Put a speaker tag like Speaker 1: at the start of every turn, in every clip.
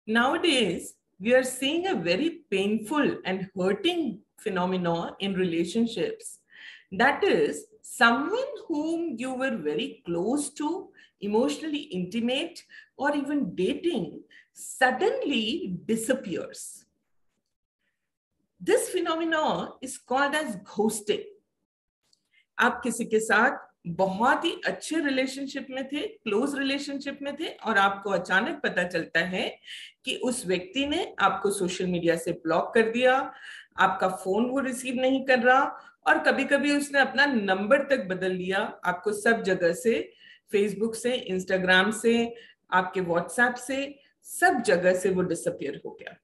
Speaker 1: Nowadays, we are seeing a very painful and hurting phenomenon in relationships. That is, someone whom you were very close to, emotionally intimate, or even dating suddenly disappears. This phenomenon is called as ghosting. आप किसी के साथ बहुत ही अच्छे relationship में थे, close relationship में थे, और आपको अचानक पता चलता है कि उस व्यक्ति ने आपको सोशल मीडिया से ब्लॉक कर दिया, आपका फोन वो रिसीव नहीं कर रहा, और कभी कभी उसने अपना नंबर तक बदल लिया, आपको सब जगह से, फेसबुक से, इंस्टाग्राम से, आपके व्हाट्सएप से, सब जगह से वो डिसअपियर हो गया.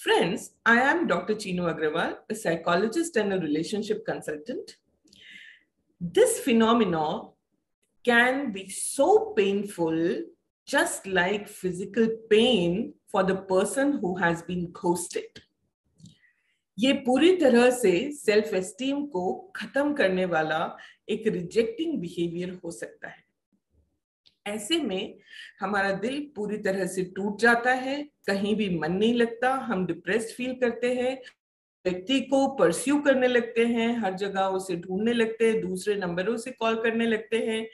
Speaker 1: Friends, I am Dr. Chinu Agrawal, a psychologist and a relationship consultant. This phenomenon can be so painful, just like physical pain for the person who has been ghosted. ये पूरी तरह से सेल्फ एस्टीम को खत्म करने वाला एक rejecting behaviour हो सकता है. ऐसे में हमारा दिल पूरी तरह से टूट जाता है, कहीं भी मन नहीं लगता, हम डिप्रेस्ड फील करते हैं, व्यक्ति को परस्यू करने लगते हैं, हर जगह उसे ढूंढने लगते हैं, दूसरे नंबरों से कॉल करने लगते हैं,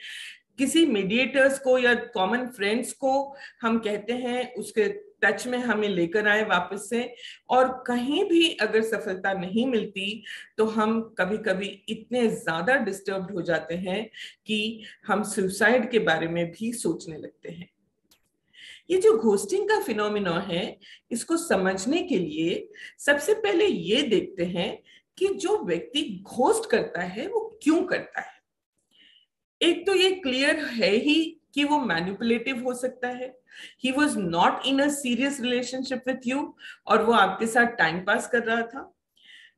Speaker 1: किसी मीडिएटर्स को या कॉमन फ्रेंड्स को हम कहते हैं उसके टच में हमें लेकर आए वापस से, और कहीं भी अगर सफलता नहीं मिलती तो हम कभी कभी इतने ज्यादा डिस्टर्ब्ड हो जाते हैं कि हम सुसाइड के बारे में भी सोचने लगते हैं. ये जो घोस्टिंग का फिनोमिना है, इसको समझने के लिए सबसे पहले ये देखते हैं कि जो व्यक्ति घोस्ट करता है वो क्यों करता है. एक तो ये क्लियर है ही कि वो मैनिपुलेटिव हो सकता है. He was not in a serious relationship with you और वो आपके साथ टाइम पास कर रहा था.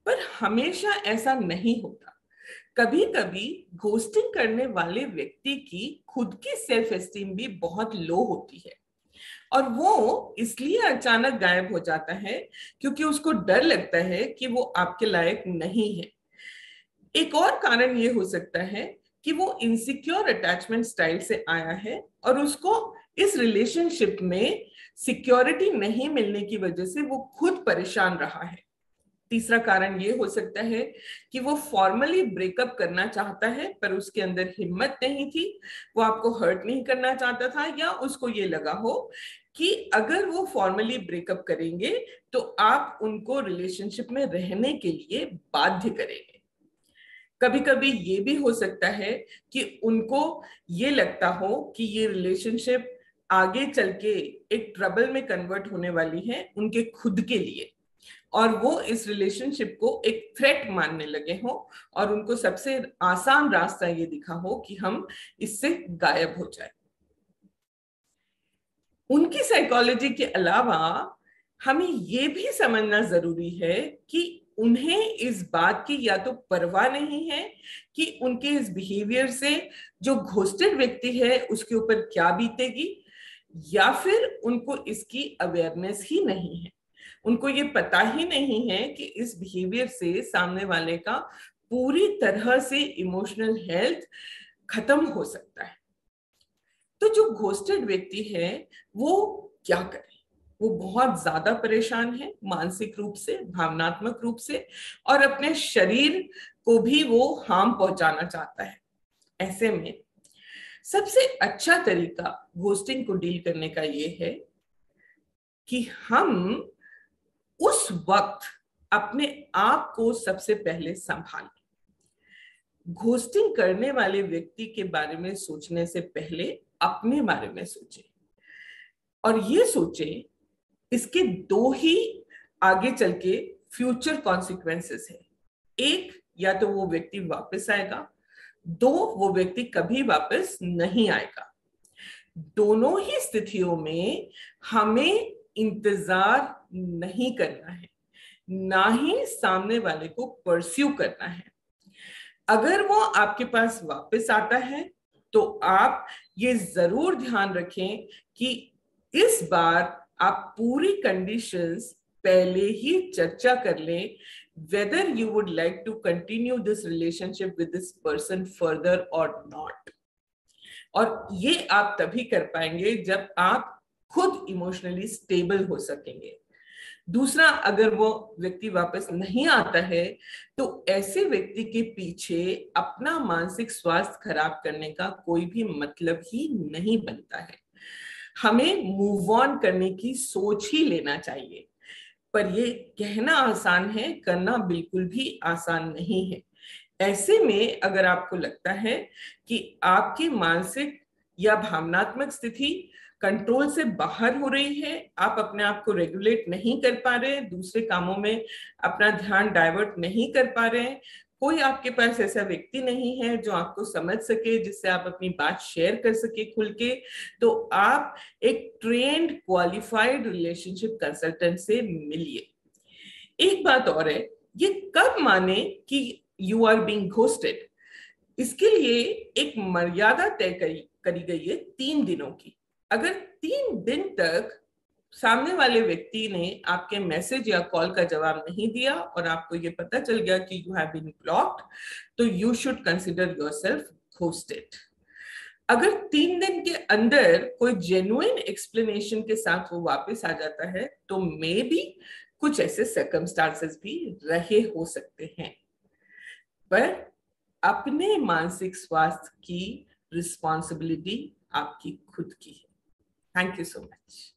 Speaker 1: पर हमेशा ऐसा नहीं होता. कभी कभी घोस्टिंग करने वाले व्यक्ति की खुद की सेल्फ एस्टीम भी बहुत लो होती है, और वो इसलिए अचानक गायब हो जाता है क्योंकि उसको डर लगता है कि वो आपके लायक नहीं है. एक और कारण ये हो सकता है कि वो इनसिक्योर अटैचमेंट स्टाइल से आया है और उसको इस रिलेशनशिप में सिक्योरिटी नहीं मिलने की वजह से वो खुद परेशान रहा है. तीसरा कारण ये हो सकता है कि वो फॉर्मली ब्रेकअप करना चाहता है पर उसके अंदर हिम्मत नहीं थी, वो आपको हर्ट नहीं करना चाहता था, या उसको ये लगा हो कि अगर वो फॉर्मली ब्रेकअप करेंगे तो आप उनको रिलेशनशिप में रहने के लिए बाध्य करेंगे. कभी कभी ये भी हो सकता है कि उनको ये लगता हो कि ये रिलेशनशिप आगे चल के एक ट्रबल में कन्वर्ट होने वाली है उनके खुद के लिए, और वो इस रिलेशनशिप को एक थ्रेट मानने लगे हो और उनको सबसे आसान रास्ता ये दिखा हो कि हम इससे गायब हो जाए. उनकी साइकोलॉजी के अलावा हमें ये भी समझना जरूरी है कि उन्हें इस बात की या तो परवाह नहीं है कि उनके इस बिहेवियर से जो घोस्टेड व्यक्ति है उसके ऊपर क्या बीतेगी, या फिर उनको इसकी अवेयरनेस ही नहीं है. उनको ये पता ही नहीं है कि इस बिहेवियर से सामने वाले का पूरी तरह से इमोशनल हेल्थ खत्म हो सकता है. तो जो घोस्टेड व्यक्ति है वो क्या करे? वो बहुत ज्यादा परेशान है मानसिक रूप से, भावनात्मक रूप से, और अपने शरीर को भी वो हार्म पहुंचाना चाहता है. ऐसे में सबसे अच्छा तरीका घोस्टिंग को डील करने का ये है कि हम उस वक्त अपने आप को सबसे पहले संभालें. घोस्टिंग करने वाले व्यक्ति के बारे में सोचने से पहले अपने बारे में सोचें, और ये सोचें इसके दो ही आगे चल के फ्यूचर कॉन्सिक्वेंसेस है. एक, या तो वो व्यक्ति वापस आएगा, दो, वो व्यक्ति कभी वापस नहीं आएगा. दोनों ही स्थितियों में हमें इंतजार नहीं करना है, ना ही सामने वाले को परस्यू करना है. अगर वो आपके पास वापस आता है तो आप ये जरूर ध्यान रखें कि इस बार आप पूरी कंडीशंस पहले ही चर्चा कर लें, whether you would like to continue this relationship with this person further or not. और ये आप तभी कर पाएंगे जब आप खुद इमोशनली स्टेबल हो सकेंगे। दूसरा, अगर वो व्यक्ति वापस नहीं आता है तो ऐसे व्यक्ति के पीछे अपना मानसिक स्वास्थ्य खराब करने का कोई भी मतलब ही नहीं बनता है। हमें मूव ऑन करने की सोच ही लेना चाहिए, पर ये कहना आसान है, करना बिल्कुल भी आसान नहीं है। ऐसे में अगर आपको लगता है कि आपकी मानसिक या भावनात्मक स्थिति कंट्रोल से बाहर हो रही है, आप अपने आप को रेगुलेट नहीं कर पा रहे हैं, दूसरे कामों में अपना ध्यान डाइवर्ट नहीं कर पा रहे हैं, कोई आपके पास ऐसा व्यक्ति नहीं है जो आपको समझ सके, जिससे आप अपनी बात शेयर कर सके खुल के, तो आप एक ट्रेन्ड क्वालिफाइड रिलेशनशिप कंसल्टेंट से मिलिए। एक बात और है, ये कब माने कि यू आर बीइंग घोस्टेड, इसके लिए एक मर्यादा तय करी गई है 3 दिनों की। अगर 3 दिन तक सामने वाले व्यक्ति ने आपके मैसेज या कॉल का जवाब नहीं दिया और आपको ये पता चल गया कि यू हैव बीन ब्लॉक्ड, तो you should consider yourself ghosted. अगर 3 दिन के अंदर कोई जेन्युइन एक्सप्लेनेशन के साथ वो वापस आ जाता है तो मे बी कुछ ऐसे सर्कमस्टांसेस भी रहे हो सकते हैं, पर अपने मानसिक स्वास्थ्य की रिस्पॉन्सिबिलिटी आपकी खुद की है। Thank you so much.